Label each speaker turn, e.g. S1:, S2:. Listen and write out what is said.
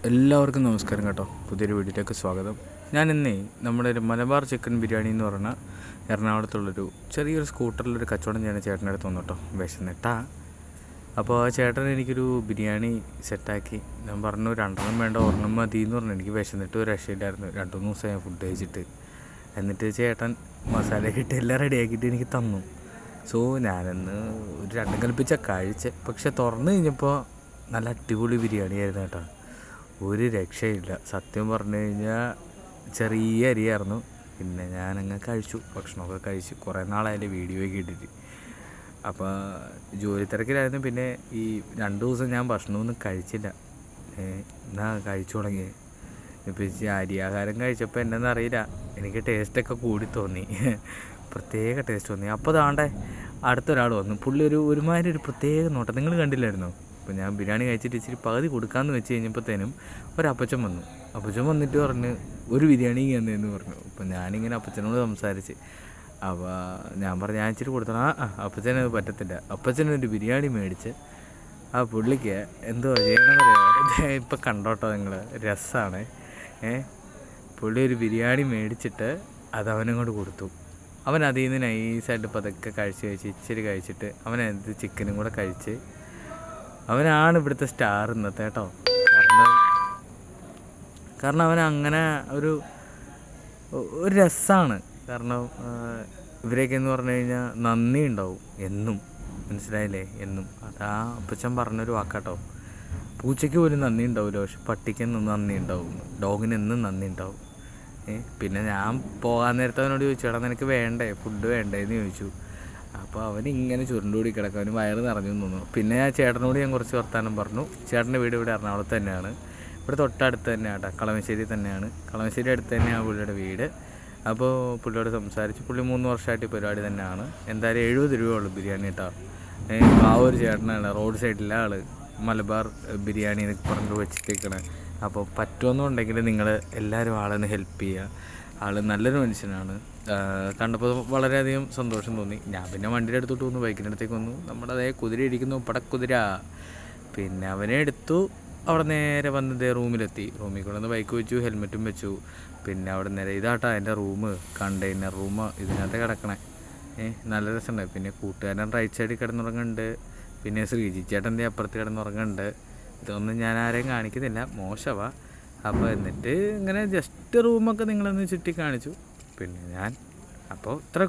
S1: എല്ലാവർക്കും നമസ്കാരം കേട്ടോ. പുതിയൊരു വീഡിയോയിലേക്ക് സ്വാഗതം. ഞാൻ ഇന്നേ നമ്മുടെ ഒരു മലബാർ ചിക്കൻ ബിരിയാണി എന്ന് പറഞ്ഞ എറണാകുളത്തുള്ളൊരു ചെറിയൊരു സ്കൂട്ടറിലൊരു കച്ചവടം ചെയ്യുന്ന ചേട്ടൻ്റെ അടുത്ത് വന്നു കേട്ടോ. വിശന്നിട്ടാ. അപ്പോൾ ആ ചേട്ടൻ എനിക്കൊരു ബിരിയാണി സെറ്റാക്കി. ഞാൻ പറഞ്ഞു രണ്ടെണ്ണം വേണ്ട, ഒരെണ്ണം മതി എന്ന് പറഞ്ഞു. എനിക്ക് വിശന്നിട്ട് ഒരു രക്ഷയില്ലായിരുന്നു. 2-3 ദിവസം ഞാൻ ഫുഡ് കഴിച്ചിട്ട്. എന്നിട്ട് ചേട്ടൻ മസാലയൊക്കെ ഇട്ട് എല്ലാം റെഡിയാക്കിയിട്ട് എനിക്ക് തന്നു. സോ ഞാനന്ന് ഒരു രണ്ടും കൽപ്പിച്ച കഴിച്ച്. പക്ഷെ തുറന്നു കഴിഞ്ഞപ്പോൾ നല്ല അടിപൊളി ബിരിയാണി ആയിരുന്നു കേട്ടോ. ഒരു രക്ഷയില്ല. സത്യം പറഞ്ഞു കഴിഞ്ഞാൽ ചെറിയ അരിയായിരുന്നു. പിന്നെ ഞാനങ്ങ് കഴിച്ചു, ഭക്ഷണമൊക്കെ കഴിച്ചു. കുറേ നാളായാലും വീഡിയോയൊക്കെ ഇട്ടിട്ട്. അപ്പോൾ ജോലി തിരക്കിലായിരുന്നു. പിന്നെ ഈ 2 ദിവസം ഞാൻ ഭക്ഷണമൊന്നും കഴിച്ചില്ല. എന്നാ കഴിച്ചു തുടങ്ങി. ഇപ്പോൾ അരിയാഹാരം കഴിച്ചപ്പോൾ എന്നറിയില്ല, എനിക്ക് ടേസ്റ്റൊക്കെ കൂടി തോന്നി. പ്രത്യേക ടേസ്റ്റ് തോന്നി. അപ്പോൾ താണ്ടെ അടുത്തൊരാൾ വന്നു. പുള്ളി ഒരുമാതിരി ഒരു പ്രത്യേക നോട്ടം. നിങ്ങൾ കണ്ടില്ലായിരുന്നോ? അപ്പോൾ ഞാൻ ബിരിയാണി കഴിച്ചിട്ട് ഇച്ചിരി പകുതി കൊടുക്കാമെന്ന് വെച്ച് കഴിഞ്ഞപ്പോഴത്തേനും ഒരപ്പച്ചൻ വന്നു. അപ്പച്ചൻ വന്നിട്ട് പറഞ്ഞ് ഒരു ബിരിയാണി എന്ന് പറഞ്ഞു. അപ്പോൾ ഞാനിങ്ങനെ അപ്പച്ചനോട് സംസാരിച്ച്. അപ്പോൾ ഞാൻ പറഞ്ഞു ഞാൻ ഇച്ചിരി കൊടുത്തണം. അപ്പച്ചനത് പറ്റത്തില്ല. അപ്പച്ചനൊരു ബിരിയാണി മേടിച്ച് ആ പുള്ളിക്ക് എന്തോ ചെയ്യണമെന്നറിയാമോ? ഇപ്പം കണ്ടോട്ടോ നിങ്ങൾ, രസമാണ്. പുള്ളി ഒരു ബിരിയാണി മേടിച്ചിട്ട് അതവനങ്ങോട്ട് കൊടുത്തു. അവൻ അതിൽ നിന്ന് നൈസായിട്ട് പതുക്കെ കഴിച്ച് ഇച്ചിരി കഴിച്ചിട്ട് അവനത് ചിക്കനും കൂടെ കഴിച്ച്. അവനാണ് ഇവിടുത്തെ സ്റ്റാർ ഇന്നത്തെ കേട്ടോ. കാരണം അവൻ അങ്ങനെ ഒരു രസമാണ്. കാരണം ഇവരെയൊക്കെ എന്ന് പറഞ്ഞു കഴിഞ്ഞാൽ നന്ദി ഉണ്ടാവും എന്നും. മനസ്സിലായില്ലേ? എന്നും. അതാ അപ്പച്ചൻ പറഞ്ഞൊരു വാക്കാട്ടോ. പൂച്ചയ്ക്ക് പോലും നന്ദി ഉണ്ടാവില്ല, പക്ഷെ പട്ടിക്കെന്നും നന്ദി ഉണ്ടാവും, ഡോഗിനെന്നും നന്ദി ഉണ്ടാവും. പിന്നെ ഞാൻ പോകാൻ നേരത്തെ അവനോട് ചോദിച്ചു, എടാ നിനക്ക് വേണ്ടേ, ഫുഡ് വേണ്ടേ എന്ന് ചോദിച്ചു. അപ്പോൾ അവനിങ്ങനെ ചുരുണ്ടുകൂടി കിടക്കും. അവന് വയറ് നിറഞ്ഞു തോന്നുന്നു. പിന്നെ ഞാൻ ചേട്ടനോട് ഞാൻ കുറച്ച് വർത്താനം പറഞ്ഞു. ചേട്ടൻ്റെ വീട് ഇവിടെ എറണാകുളത്ത് തന്നെയാണ്. ഇവിടെ തൊട്ടടുത്ത് തന്നെയാണ് കേട്ടോ, കളമശ്ശേരി തന്നെയാണ്. കളമശ്ശേരി അടുത്ത് തന്നെയാണ് പുള്ളിയുടെ വീട്. അപ്പോൾ പുള്ളിയോട് സംസാരിച്ച്. പുള്ളി 3 വർഷമായിട്ട് ഈ പരിപാടി തന്നെയാണ്. എന്തായാലും 70 രൂപയുള്ളൂ ബിരിയാണി കേട്ടോ. ആ ഒരു ചേട്ടനാണ് റോഡ് സൈഡിലെ ആൾ, മലബാർ ബിരിയാണി എന്നൊക്കെ പറഞ്ഞു വെച്ചിട്ടേക്കണേ. അപ്പോൾ പറ്റുമെന്നുണ്ടെങ്കിൽ നിങ്ങൾ എല്ലാവരും ആളെന്ന് ഹെൽപ്പ് ചെയ്യുക. ആൾ നല്ലൊരു മനുഷ്യനാണ്. കണ്ടപ്പോൾ വളരെയധികം സന്തോഷം തോന്നി. ഞാൻ പിന്നെ വണ്ടിയുടെ അടുത്തോട്ട് വന്നു, ബൈക്കിൻ്റെ അടുത്തേക്ക് വന്നു. നമ്മുടെ അതേ കുതിര ഇരിക്കുന്നു, പടക്കുതിര. പിന്നെ അവനെ എടുത്തു. അവിടെ നേരെ വന്നത് റൂമിലെത്തി. റൂമിൽ കൊണ്ടുവന്ന് ബൈക്ക് വെച്ചു, ഹെൽമെറ്റും വെച്ചു. പിന്നെ അവിടെ നേരെ ഇതാട്ടാ എൻ്റെ റൂം, കണ്ടെയ്നർ റൂം, ഇതിനകത്ത് കിടക്കണേ. നല്ല രസമുണ്ട്. പിന്നെ കൂട്ടുകാരൻ റൈറ്റ് സൈഡിൽ കിടന്നുറങ്ങുന്നുണ്ട്. പിന്നെ ശ്രീജി ചേട്ടൻ്റെ അപ്പുറത്ത് കിടന്നുറങ്ങുന്നുണ്ട്. ഇതൊന്നും ഞാൻ ആരെയും കാണിക്കുന്നില്ല, മോശമാണ്. അപ്പോൾ എന്നിട്ട് ഇങ്ങനെ ജസ്റ്റ് റൂമൊക്കെ നിങ്ങളൊന്ന് ചുറ്റി കാണിച്ചു. പിന്നെ ഞാൻ അപ്പോൾ ഇത്ര